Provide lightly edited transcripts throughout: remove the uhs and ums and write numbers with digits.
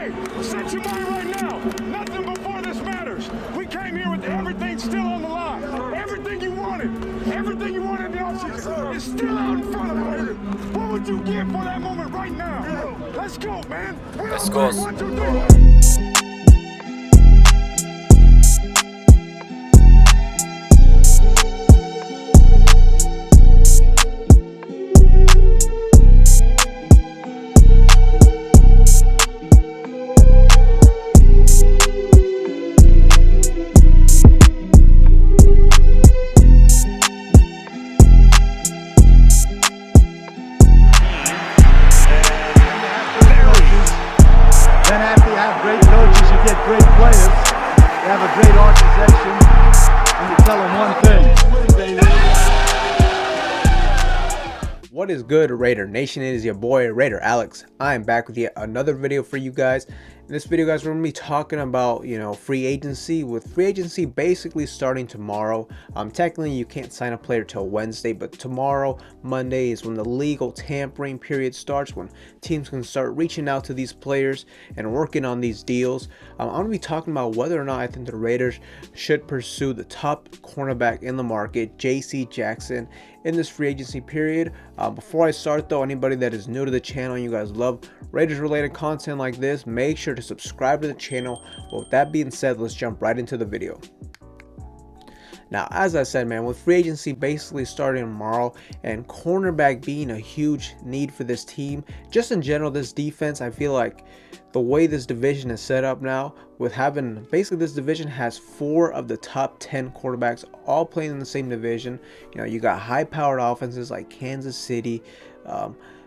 Hey, set your mind right now. Nothing before this matters. We came here with everything still on the line. Everything you wanted in the offseason is still out in front of us. What would you give for that moment right now? Let's go, man. Let's go. 1, 2, 3. Great coaches, you get great players. You have a great organization, and you tell them one thing. What is good, Raider Nation? It is your boy Raider Alex. I am back with yet another video for you guys. In this video, guys, we're gonna be talking about free agency. With free agency basically starting tomorrow. Technically you can't sign a player till Wednesday, but tomorrow, Monday, is when the legal tampering period starts, when teams can start reaching out to these players and working on these deals. I'm gonna be talking about whether or not I think the Raiders should pursue the top cornerback in the market, J.C. Jackson, in this free agency period. Before I start though, anybody that is new to the channel, you guys love Raiders related content like this, make sure to subscribe to the channel. Well, with that being said, let's jump right into the video. Now, as I said, man, with free agency basically starting tomorrow and cornerback being a huge need for this team, just in general, this defense, I feel like the way this division is set up now, with having basically this division has 4 of the top 10 quarterbacks all playing in the same division. You got high-powered offenses like Kansas City,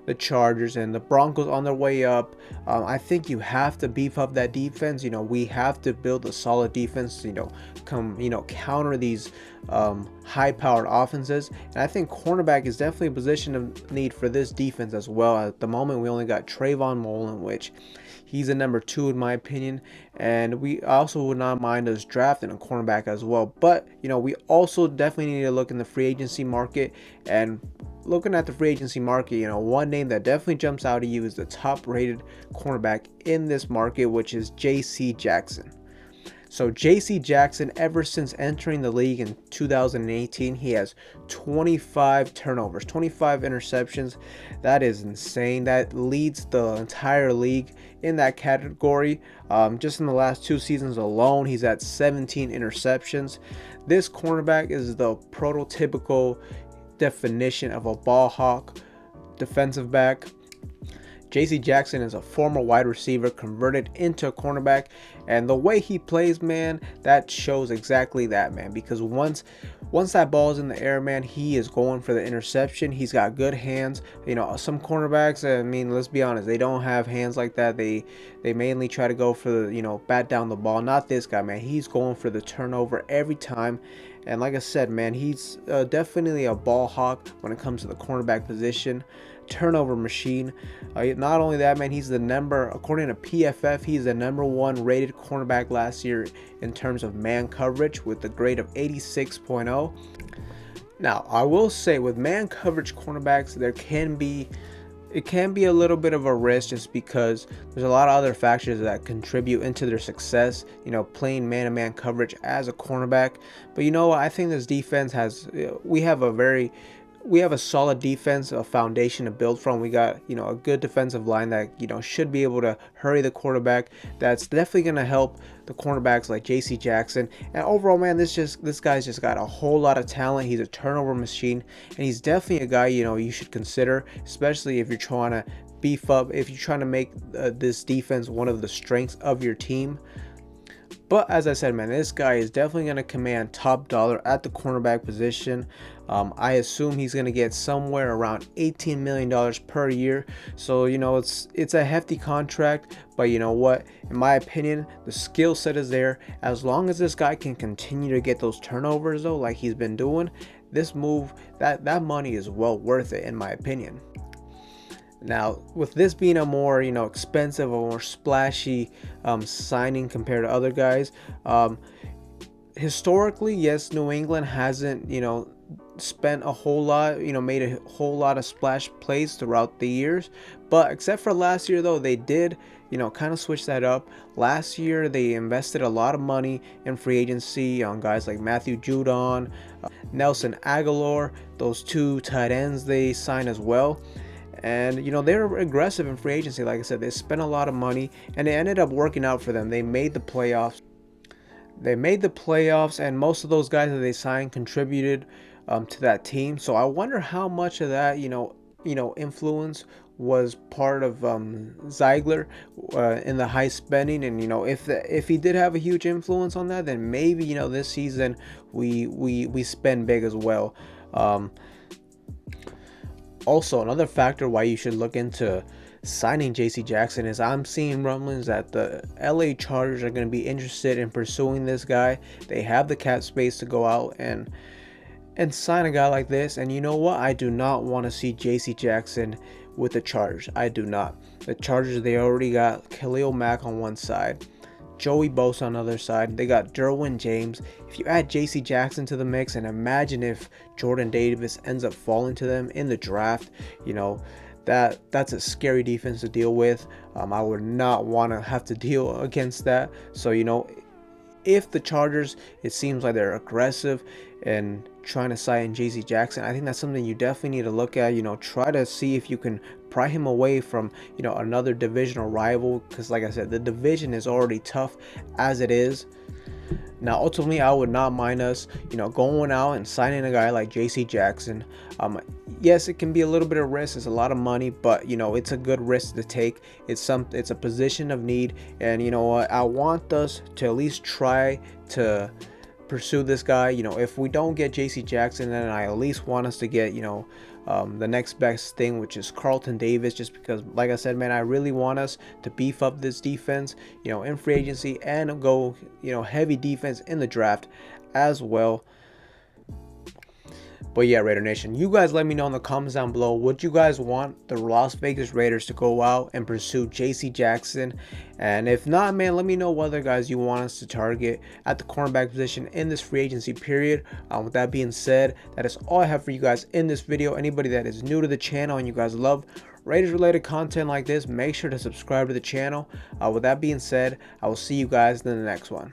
the Chargers, and the Broncos on their way up. I think you have to beef up that defense. We have to build a solid defense, counter these high-powered offenses. And I think cornerback is definitely a position of need for this defense as well. At the moment, we only got Trayvon Mullen, which he's a number 2 in my opinion, and we also would not mind us drafting a cornerback as well. But we also definitely need to look in the free agency market. And looking at the free agency market, one name that definitely jumps out at you is the top rated cornerback in this market, which is J.C. Jackson. So J.C. Jackson, ever since entering the league in 2018, he has 25 turnovers, 25 interceptions. That is insane. That leads the entire league in that category. Just in the last 2 seasons alone, he's at 17 interceptions. This cornerback is the prototypical definition of a ball hawk defensive back. J.C. Jackson is a former wide receiver converted into a cornerback, and the way he plays, man, that shows exactly that, man, because once that ball is in the air, man, he is going for the interception. He's got good hands. Some cornerbacks, I mean, let's be honest, they don't have hands like that. They mainly try to go for the bat down the ball. Not this guy, man. He's going for the turnover every time. And like I said, man, he's definitely a ball hawk when it comes to the cornerback position. Turnover machine. Not only that, man, he's according to PFF, he's the number 1 rated cornerback last year in terms of man coverage with a grade of 86.0. Now, I will say with man coverage cornerbacks, it can be a little bit of a risk just because there's a lot of other factors that contribute into their success, playing man-to-man coverage as a cornerback. But I think this defense we have a solid defense, a foundation to build from. We got, a good defensive line that, should be able to hurry the quarterback. That's definitely going to help the cornerbacks like J.C. Jackson. And overall, man, this guy's just got a whole lot of talent. He's a turnover machine, and he's definitely a guy, you should consider, especially if you're trying to beef up, if you're trying to make this defense one of the strengths of your team. But as I said, man, this guy is definitely going to command top dollar at the cornerback position. I assume he's going to get somewhere around $18 million per year. So, it's a hefty contract. But you know what? In my opinion, the skill set is there. As long as this guy can continue to get those turnovers, though, like he's been doing, this move, that money is well worth it, in my opinion. Now, with this being a more, expensive or more splashy signing compared to other guys, historically, yes, New England hasn't, spent a whole lot, made a whole lot of splash plays throughout the years. But except for last year though, they did, kind of switch that up. Last year they invested a lot of money in free agency on guys like Matthew Judon, Nelson Aguilar, those two tight ends they signed as well. And they're aggressive in free agency. Like I said, they spent a lot of money and it ended up working out for them. They made the playoffs. And most of those guys that they signed contributed to that team. So I wonder how much of that influence was part of Ziegler in the high spending. And if he did have a huge influence on that, then maybe this season we spend big as well. Also, another factor why you should look into signing JC Jackson is I'm seeing rumblings that the LA Chargers are going to be interested in pursuing this guy. They have the cap space to go out and sign a guy like this. And you know what? I do not want to see JC Jackson with the Chargers. I do not. The Chargers, they already got Khalil Mack on one side, Joey Bosa on the other side. They got Derwin James. If you add JC Jackson to the mix, and imagine if Jordan Davis ends up falling to them in the draft, that's a scary defense to deal with. I would not want to have to deal against that. So if the Chargers, it seems like they're aggressive and trying to sign JC Jackson, I think that's something you definitely need to look at. Try to see if you can pry him away from another divisional rival, because like I said, the division is already tough as it is. Now ultimately, I would not mind us going out and signing a guy like JC Jackson. Yes, it can be a little bit of risk. It's a lot of money, but it's a good risk to take. It's a position of need, and I want us to at least try to pursue this guy. If we don't get JC Jackson, then I at least want us to get the next best thing, which is Carlton Davis, just because, like I said, man, I really want us to beef up this defense in free agency and go heavy defense in the draft as well. But yeah, Raider Nation, you guys let me know in the comments down below, would you guys want the Las Vegas Raiders to go out and pursue JC Jackson? And if not, man, let me know what other guys you want us to target at the cornerback position in this free agency period. With that being said, that is all I have for you guys in this video. Anybody that is new to the channel and you guys love Raiders related content like this, make sure to subscribe to the channel. With that being said, I will see you guys in the next one.